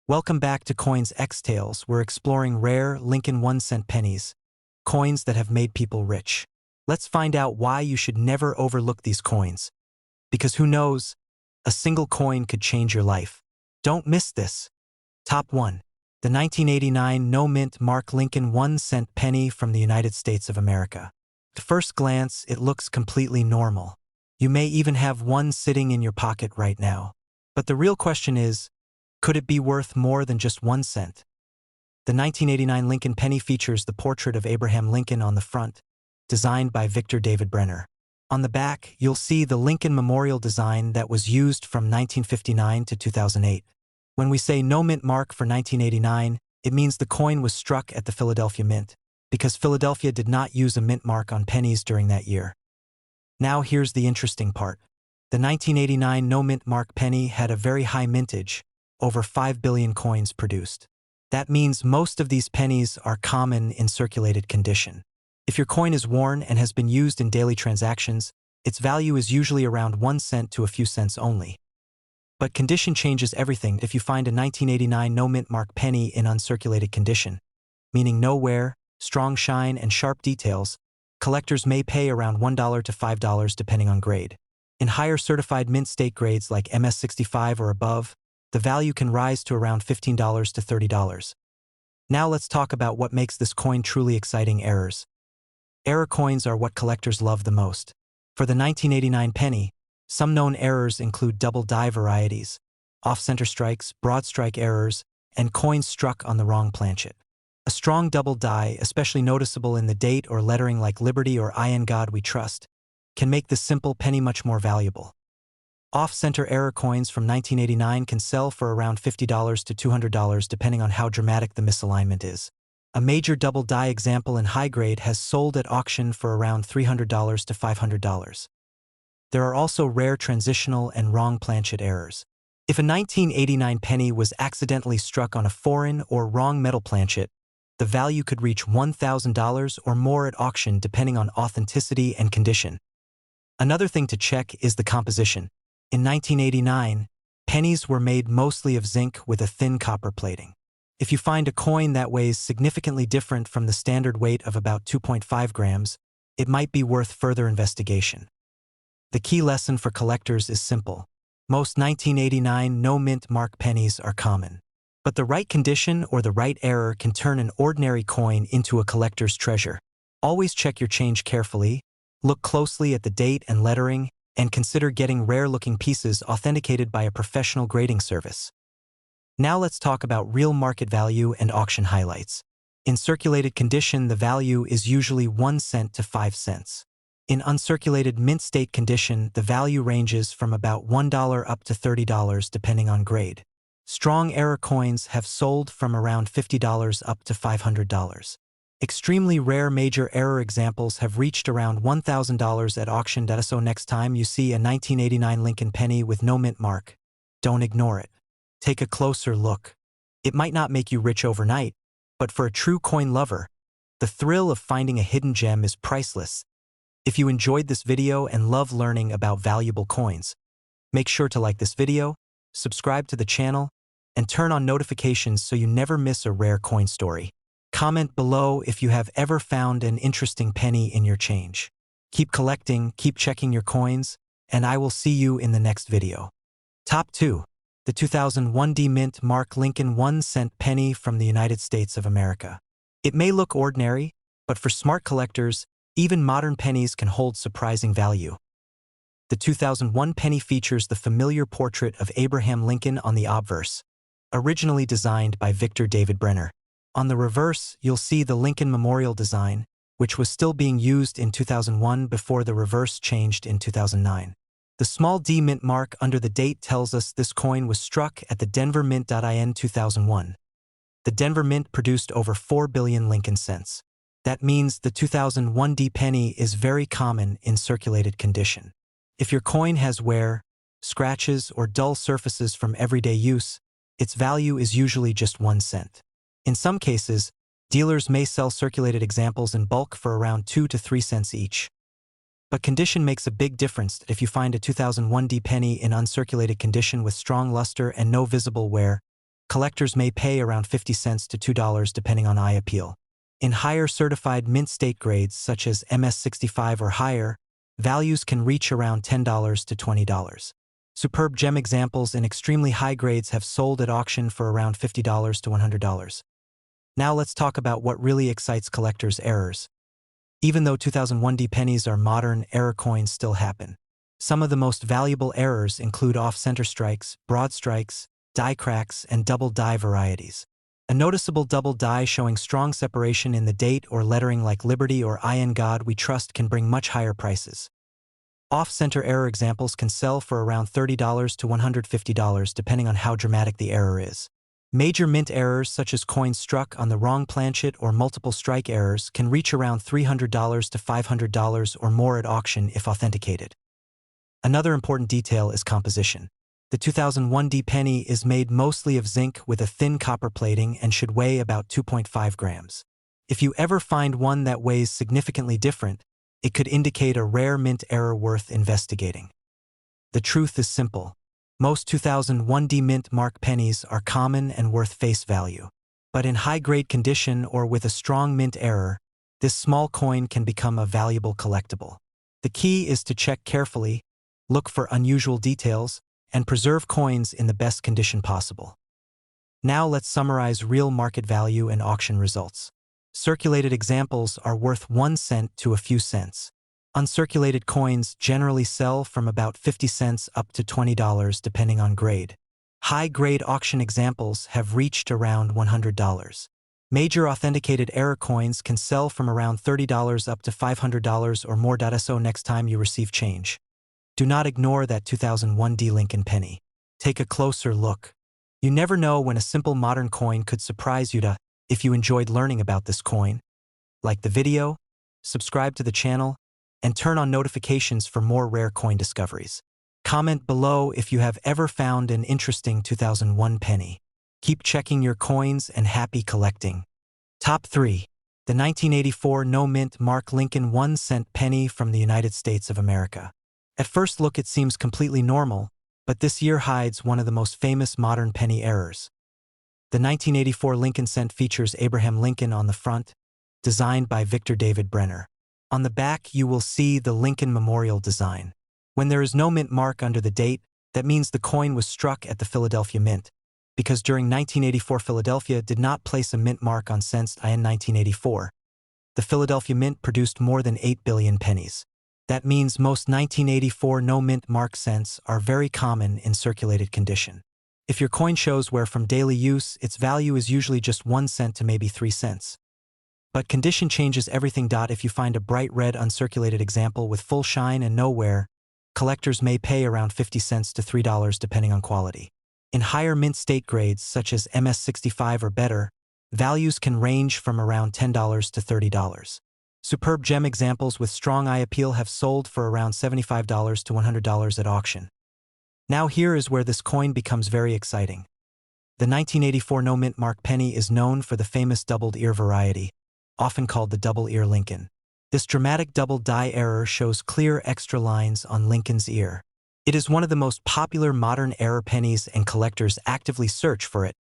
Welcome back to Coins X Tales. We're exploring rare Lincoln 1-cent pennies, coins that have made people rich. Let's find out why you should never overlook these coins. Because who knows, a single coin could change your life. Don't miss this. Top 1. The 1989 no-mint mark Lincoln 1-cent penny from the United States of America. At first glance, it looks completely normal. You may even have one sitting in your pocket right now. But the real question is, could it be worth more than just 1 cent? The 1989 Lincoln penny features the portrait of Abraham Lincoln on the front, designed by Victor David Brenner. On the back, you'll see the Lincoln Memorial design that was used from 1959 to 2008. When we say no mint mark for 1989, it means the coin was struck at the Philadelphia Mint, because Philadelphia did not use a mint mark on pennies during that year. Now here's the interesting part. The 1989 no mint mark penny had a very high mintage, over 5 billion coins produced. That means most of these pennies are common in circulated condition. If your coin is worn and has been used in daily transactions, its value is usually around 1 cent to a few cents only. But condition changes everything. If you find a 1989 no mint mark penny in uncirculated condition, meaning no wear, strong shine, and sharp details, collectors may pay around $1 to $5 depending on grade. In higher certified mint state grades like MS65 or above, the value can rise to around $15 to $30. Now let's talk about what makes this coin truly exciting. Errors. Error coins are what collectors love the most. For the 1989 penny, some known errors include double die varieties, off-center strikes, broad strike errors, and coins struck on the wrong planchet. A strong double die, especially noticeable in the date or lettering like Liberty or I in God We Trust, can make this simple penny much more valuable. Off-center error coins from 1989 can sell for around $50 to $200 depending on how dramatic the misalignment is. A major double die example in high grade has sold at auction for around $300 to $500. There are also rare transitional and wrong planchet errors. If a 1989 penny was accidentally struck on a foreign or wrong metal planchet, the value could reach $1,000 or more at auction depending on authenticity and condition. Another thing to check is the composition. In 1989, pennies were made mostly of zinc with a thin copper plating. If you find a coin that weighs significantly different from the standard weight of about 2.5 grams, it might be worth further investigation. The key lesson for collectors is simple. Most 1989 no-mint mark pennies are common. But the right condition or the right error can turn an ordinary coin into a collector's treasure. Always check your change carefully, look closely at the date and lettering, and consider getting rare-looking pieces authenticated by a professional grading service. Now let's talk about real market value and auction highlights. In circulated condition, the value is usually 1 cent to 5 cents. In uncirculated mint state condition, the value ranges from about $1 up to $30 depending on grade. Strong error coins have sold from around $50 up to $500. Extremely rare major error examples have reached around $1,000 at auction. So next time you see a 1989 Lincoln penny with no mint mark, don't ignore it. Take a closer look. It might not make you rich overnight, but for a true coin lover, the thrill of finding a hidden gem is priceless. If you enjoyed this video and love learning about valuable coins, make sure to like this video, subscribe to the channel, and turn on notifications so you never miss a rare coin story. Comment below if you have ever found an interesting penny in your change. Keep collecting, keep checking your coins, and I will see you in the next video. Top 2. The 2001 D-Mint mark Lincoln 1-cent penny from the United States of America. It may look ordinary, but for smart collectors, even modern pennies can hold surprising value. The 2001 penny features the familiar portrait of Abraham Lincoln on the obverse, originally designed by Victor David Brenner. On the reverse, you'll see the Lincoln Memorial design, which was still being used in 2001 before the reverse changed in 2009. The small D mint mark under the date tells us this coin was struck at the Denver Mint. In 2001. The Denver Mint produced over 4 billion Lincoln cents. That means the 2001 D penny is very common in circulated condition. If your coin has wear, scratches, or dull surfaces from everyday use, its value is usually just 1 cent. In some cases, dealers may sell circulated examples in bulk for around 2 to 3 cents each. But condition makes a big difference. If you find a 2001 D penny in uncirculated condition with strong luster and no visible wear, Collectors may pay around 50 cents to $2 depending on eye appeal. In higher certified mint state grades such as MS65 or higher, values can reach around $10 to $20. Superb gem examples in extremely high grades have sold at auction for around $50 to $100. Now let's talk about what really excites collectors: errors. Even though 2001D pennies are modern, error coins still happen. Some of the most valuable errors include off-center strikes, broad strikes, die cracks, and double die varieties. A noticeable double die showing strong separation in the date or lettering like Liberty or I in God We Trust can bring much higher prices. Off-center error examples can sell for around $30 to $150 depending on how dramatic the error is. Major mint errors such as coins struck on the wrong planchet or multiple strike errors can reach around $300 to $500 or more at auction if authenticated. Another important detail is composition. The 2001D penny is made mostly of zinc with a thin copper plating and should weigh about 2.5 grams. If you ever find one that weighs significantly different, it could indicate a rare mint error worth investigating. The truth is simple. Most 2001D mint mark pennies are common and worth face value. But in high-grade condition or with a strong mint error, this small coin can become a valuable collectible. The key is to check carefully, look for unusual details, and preserve coins in the best condition possible. Now let's summarize real market value and auction results. Circulated examples are worth 1 cent to a few cents. Uncirculated coins generally sell from about 50 cents up to $20 depending on grade. High-grade auction examples have reached around $100. Major authenticated error coins can sell from around $30 up to $500 or more. So next time you receive change, do not ignore that 2001D Lincoln penny. Take a closer look. You never know when a simple modern coin could surprise you. If you enjoyed learning about this coin, like the video, subscribe to the channel, and turn on notifications for more rare coin discoveries. Comment below if you have ever found an interesting 2001 penny. Keep checking your coins and happy collecting. Top 3. The 1984 no-mint mark Lincoln 1 cent penny from the United States of America. At first look it seems completely normal, but this year hides one of the most famous modern penny errors. The 1984 Lincoln Cent features Abraham Lincoln on the front, designed by Victor David Brenner. On the back you will see the Lincoln Memorial design. When there is no mint mark under the date, that means the coin was struck at the Philadelphia Mint, because during 1984 Philadelphia did not place a mint mark on cents in 1984. The Philadelphia Mint produced more than 8 billion pennies. That means most 1984 no-mint mark cents are very common in circulated condition. If your coin shows where from daily use, its value is usually just 1 cent to maybe 3 cents. But condition changes everything. If you find a bright red uncirculated example with full shine and no wear, collectors may pay around 50 cents to $3 depending on quality. In higher mint state grades such as MS65 or better, values can range from around $10 to $30. Superb gem examples with strong eye appeal have sold for around $75 to $100 at auction. Now here is where this coin becomes very exciting. The 1984 no-mint mark penny is known for the famous doubled ear variety, often called the double ear Lincoln. This dramatic double die error shows clear extra lines on Lincoln's ear. It is one of the most popular modern error pennies and collectors actively search for it.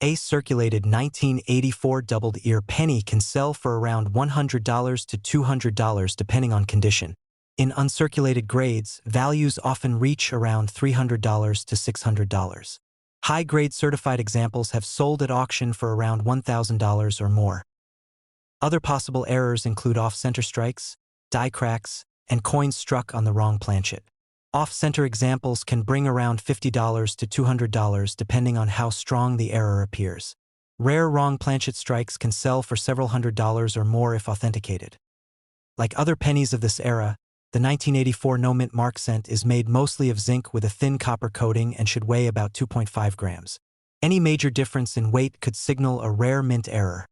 A circulated 1984 doubled ear penny can sell for around $100 to $200 depending on condition. In uncirculated grades, values often reach around $300 to $600. High-grade certified examples have sold at auction for around $1,000 or more. Other possible errors include off-center strikes, die cracks, and coins struck on the wrong planchet. Off-center examples can bring around $50 to $200 depending on how strong the error appears. Rare wrong planchet strikes can sell for several $100s or more if authenticated. Like other pennies of this era, the 1984 no-mint mark cent is made mostly of zinc with a thin copper coating and should weigh about 2.5 grams. Any major difference in weight could signal a rare mint error.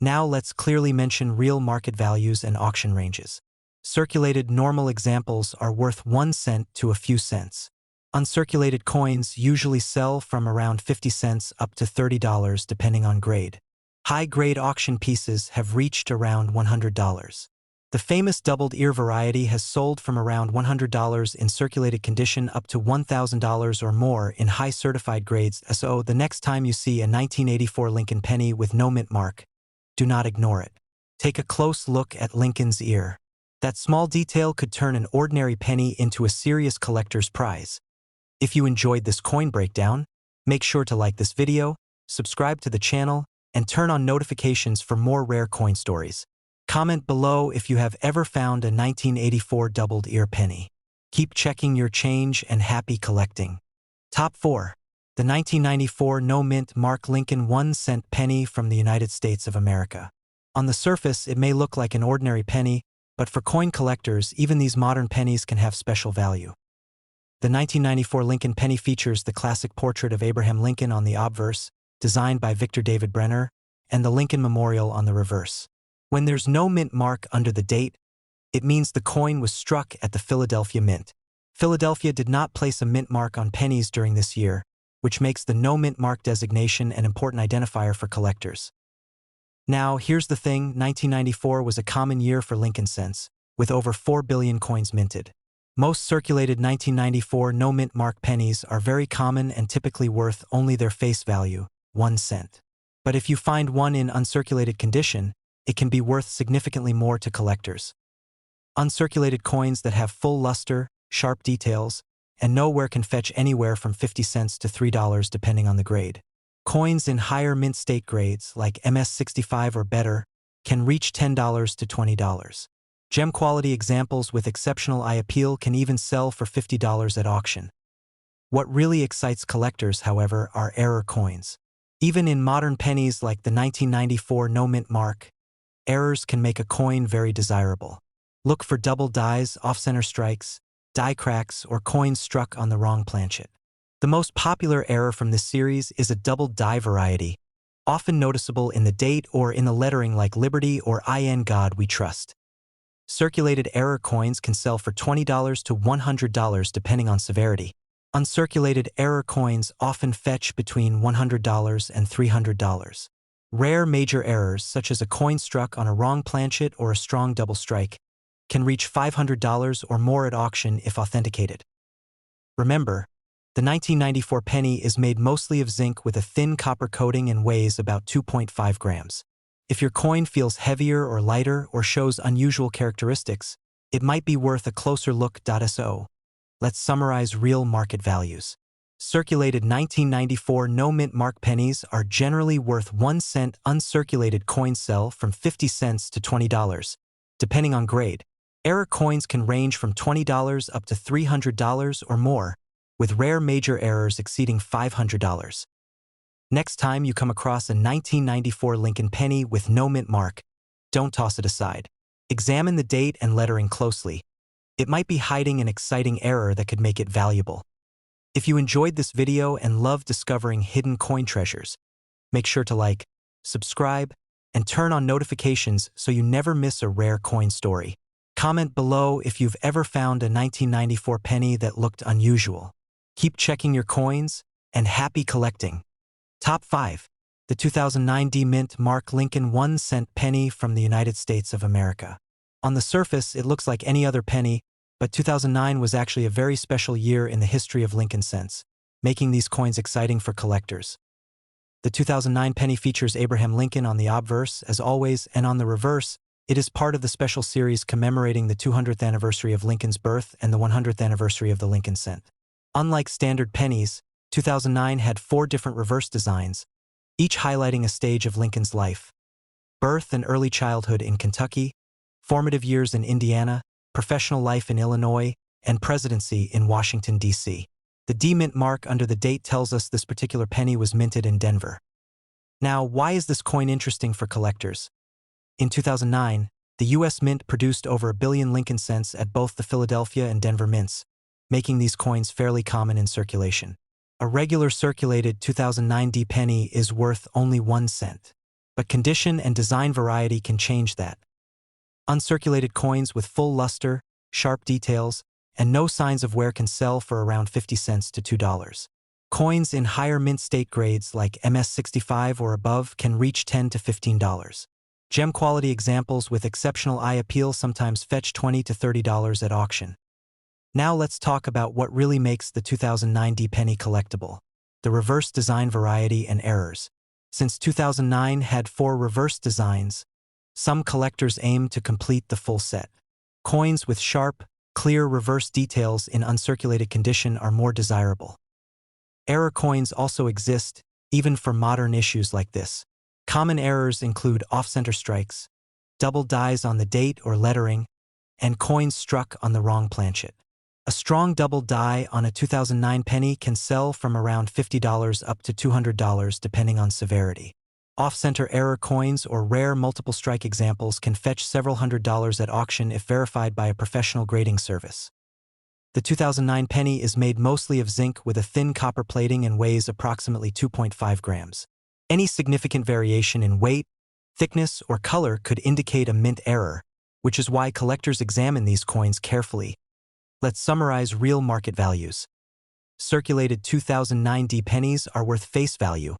Now let's clearly mention real market values and auction ranges. Circulated normal examples are worth 1 cent to a few cents. Uncirculated coins usually sell from around 50 cents up to $30 depending on grade. High-grade auction pieces have reached around $100. The famous doubled ear variety has sold from around $100 in circulated condition up to $1,000 or more in high certified grades. So the next time you see a 1984 Lincoln penny with no mint mark, do not ignore it. Take a close look at Lincoln's ear. That small detail could turn an ordinary penny into a serious collector's prize. If you enjoyed this coin breakdown, make sure to like this video, subscribe to the channel, and turn on notifications for more rare coin stories. Comment below if you have ever found a 1984 doubled ear penny. Keep checking your change and happy collecting. Top 4. The 1994 no mint mark Lincoln 1-cent penny from the United States of America. On the surface, it may look like an ordinary penny, but for coin collectors, even these modern pennies can have special value. The 1994 Lincoln penny features the classic portrait of Abraham Lincoln on the obverse, designed by Victor David Brenner, and the Lincoln Memorial on the reverse. When there's no mint mark under the date, it means the coin was struck at the Philadelphia Mint. Philadelphia did not place a mint mark on pennies during this year, which makes the no mint mark designation an important identifier for collectors. Now, here's the thing, 1994 was a common year for Lincoln cents, with over 4 billion coins minted. Most circulated 1994 no mint mark pennies are very common and typically worth only their face value, 1 cent. But if you find one in uncirculated condition, it can be worth significantly more to collectors. Uncirculated coins that have full luster, sharp details, and nowhere can fetch anywhere from 50 cents to $3 depending on the grade. Coins in higher mint state grades, like MS65 or better, can reach $10 to $20. Gem quality examples with exceptional eye appeal can even sell for $50 at auction. What really excites collectors, however, are error coins. Even in modern pennies like the 1994 no mint mark, errors can make a coin very desirable. Look for double dies, off-center strikes, die cracks, or coins struck on the wrong planchet. The most popular error from this series is a double die variety, often noticeable in the date or in the lettering like Liberty or In God We Trust. Circulated error coins can sell for $20 to $100 depending on severity. Uncirculated error coins often fetch between $100 and $300. Rare major errors, such as a coin struck on a wrong planchet or a strong double strike, can reach $500 or more at auction if authenticated. Remember, the 1994 penny is made mostly of zinc with a thin copper coating and weighs about 2.5 grams. If your coin feels heavier or lighter or shows unusual characteristics, it might be worth a closer look. So, let's summarize real market values. Circulated 1994 no mint mark pennies are generally worth 1 cent. Uncirculated coins sell from 50 cents to $20, depending on grade. Error coins can range from $20 up to $300 or more, with rare major errors exceeding $500. Next time you come across a 1994 Lincoln penny with no mint mark, don't toss it aside. Examine the date and lettering closely. It might be hiding an exciting error that could make it valuable. If you enjoyed this video and love discovering hidden coin treasures, make sure to like, subscribe, and turn on notifications so you never miss a rare coin story. Comment below if you've ever found a 1994 penny that looked unusual. Keep checking your coins, and happy collecting. Top 5. The 2009 D-Mint mark Lincoln 1-cent penny from the United States of America. On the surface, it looks like any other penny, but 2009 was actually a very special year in the history of Lincoln cents, making these coins exciting for collectors. The 2009 penny features Abraham Lincoln on the obverse, as always, and on the reverse, it is part of the special series commemorating the 200th anniversary of Lincoln's birth and the 100th anniversary of the Lincoln cent. Unlike standard pennies, 2009 had 4 different reverse designs, each highlighting a stage of Lincoln's life: birth and early childhood in Kentucky, formative years in Indiana, professional life in Illinois, and presidency in Washington, D.C. The D-Mint mark under the date tells us this particular penny was minted in Denver. Now, why is this coin interesting for collectors? In 2009, the U.S. Mint produced over 1 billion Lincoln cents at both the Philadelphia and Denver mints, making these coins fairly common in circulation. A regular circulated 2009 D penny is worth only 1 cent, but condition and design variety can change that. Uncirculated coins with full luster, sharp details, and no signs of wear can sell for around 50 cents to $2. Coins in higher mint state grades like MS65 or above can reach $10 to $15. Gem quality examples with exceptional eye appeal sometimes fetch $20 to $30 at auction. Now let's talk about what really makes the 2009 penny collectible: the reverse design variety and errors. Since 2009 had 4 reverse designs, some collectors aim to complete the full set. Coins with sharp, clear reverse details in uncirculated condition are more desirable. Error coins also exist, even for modern issues like this. Common errors include off-center strikes, double dies on the date or lettering, and coins struck on the wrong planchet. A strong double die on a 2009 penny can sell from around $50 up to $200 depending on severity. Off-center error coins or rare multiple strike examples can fetch several $100s at auction if verified by a professional grading service. The 2009 penny is made mostly of zinc with a thin copper plating and weighs approximately 2.5 grams. Any significant variation in weight, thickness, or color could indicate a mint error, which is why collectors examine these coins carefully. Let's summarize real market values. Circulated 2009 pennies are worth face value.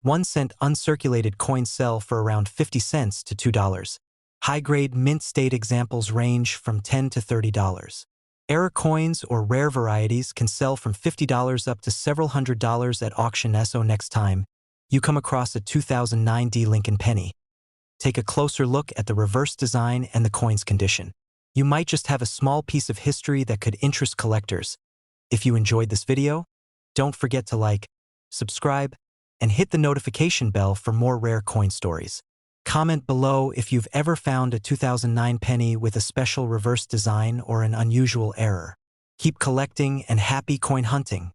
1 cent uncirculated coins sell for around 50 cents to $2. High-grade mint state examples range from $10 to $30. Error coins or rare varieties can sell from $50 up to several $100s at auction. So next time you come across a 2009 Lincoln penny, take a closer look at the reverse design and the coin's condition. You might just have a small piece of history that could interest collectors. If you enjoyed this video, don't forget to like, subscribe, and hit the notification bell for more rare coin stories. Comment below if you've ever found a 2009 penny with a special reverse design or an unusual error. Keep collecting and happy coin hunting!